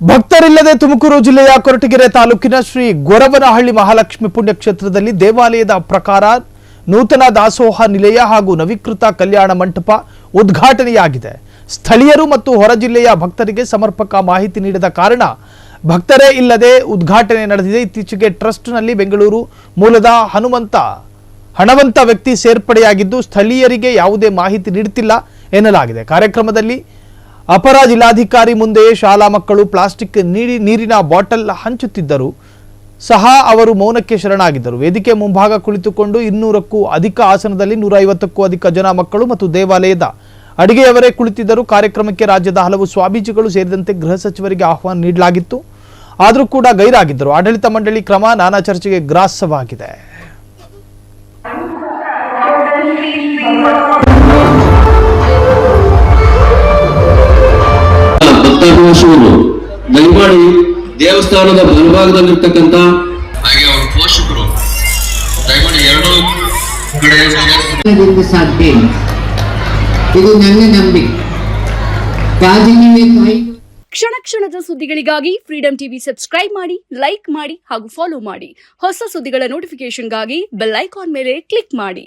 ಭಕ್ತರಿಲ್ಲದೆ ತುಮಕೂರು ಜಿಲ್ಲೆಯ ಕೊರಟಗೆರೆ ತಾಲೂಕಿನ ಶ್ರೀ ಗೊರವನಹಳ್ಳಿ ಮಹಾಲಕ್ಷ್ಮಿ ಪುಣ್ಯಕ್ಷೇತ್ರದಲ್ಲಿ ದೇವಾಲಯದ ಪ್ರಕಾರ ನೂತನ ದಾಸೋಹ ನಿಲಯ ಹಾಗೂ ನವೀಕೃತ ಕಲ್ಯಾಣ ಮಂಟಪ ಉದ್ಘಾಟನೆಯಾಗಿದೆ. ಸ್ಥಳೀಯರು ಮತ್ತು ಹೊರ ಜಿಲ್ಲೆಯ ಭಕ್ತರಿಗೆ ಸಮರ್ಪಕ ಮಾಹಿತಿ ನೀಡದ ಕಾರಣ ಭಕ್ತರೇ ಇಲ್ಲದೆ ಉದ್ಘಾಟನೆ ನಡೆದಿದೆ. ಇತ್ತೀಚೆಗೆ ಟ್ರಸ್ಟ್ನಲ್ಲಿ ಬೆಂಗಳೂರು ಮೂಲದ ಹಣವಂತ ವ್ಯಕ್ತಿ ಸೇರ್ಪಡೆಯಾಗಿದ್ದು ಸ್ಥಳೀಯರಿಗೆ ಯಾವುದೇ ಮಾಹಿತಿ ನೀಡುತ್ತಿಲ್ಲ ಎನ್ನಲಾಗಿದೆ. ಕಾರ್ಯಕ್ರಮದಲ್ಲಿ ಅಪರ ಜಿಲ್ಲಾಧಿಕಾರಿ ಮುಂದೆ ಶಾಲಾ ಮಕ್ಕಳು ಪ್ಲಾಸ್ಟಿಕ್ ನೀರಿನ ಬಾಟಲ್ ಹಂಚುತ್ತಿದ್ದರು ಸಹ ಅವರು ಮೌನಕ್ಕೆ ಶರಣಾಗಿದ್ದರು. ವೇದಿಕೆ ಮುಂಭಾಗ ಕುಳಿತುಕೊಂಡು 200ಕ್ಕೂ ಅಧಿಕ ಆಸನದಲ್ಲಿ 150ಕ್ಕೂ ಅಧಿಕ ಜನ ಮಕ್ಕಳು ಮತ್ತು ದೇವಾಲಯದ ಅಡಿಗೆಯವರೇ ಕುಳಿತಿದ್ದರು. ಕಾರ್ಯಕ್ರಮಕ್ಕೆ ರಾಜ್ಯದ ಹಲವು ಸ್ವಾಮೀಜಿಗಳು ಸೇರಿದಂತೆ ಗೃಹ ಸಚಿವರಿಗೆ ಆಹ್ವಾನ ನೀಡಲಾಗಿತ್ತು, ಆದರೂ ಕೂಡ ಗೈರಾಗಿದ್ದರು. ಆಡಳಿತ ಮಂಡಳಿ ಕ್ರಮ ನಾನಾ ಚರ್ಚೆಗೆ ಗ್ರಾಸವಾಗಿದೆ. ದಯಮಾಡಿ ದೇವಸ್ಥಾನದ ಬಲಭಾಗದಲ್ಲಿರ್ತಕ್ಕಂಥ ಹಾಗೆ ಅವರ ಪೋಷಕರು ದಯಮಾಡಿ ಎರಡೂ ಕಡೆ ಸಾಧ್ಯ. ಇದು ನನ್ನ ನಂಬಿಕೆ. ಕ್ಷಣ ಕ್ಷಣದ ಸುದ್ದಿಗಳಿಗಾಗಿ ಫ್ರೀಡಂ ಟಿವಿ ಸಬ್ಸ್ಕ್ರೈಬ್ ಮಾಡಿ, ಲೈಕ್ ಮಾಡಿ ಹಾಗೂ ಫಾಲೋ ಮಾಡಿ. ಹೊಸ ಸುದ್ದಿಗಳ ನೋಟಿಫಿಕೇಶನ್ಗಾಗಿ ಬೆಲ್ ಐಕಾನ್ ಮೇಲೆ ಕ್ಲಿಕ್ ಮಾಡಿ.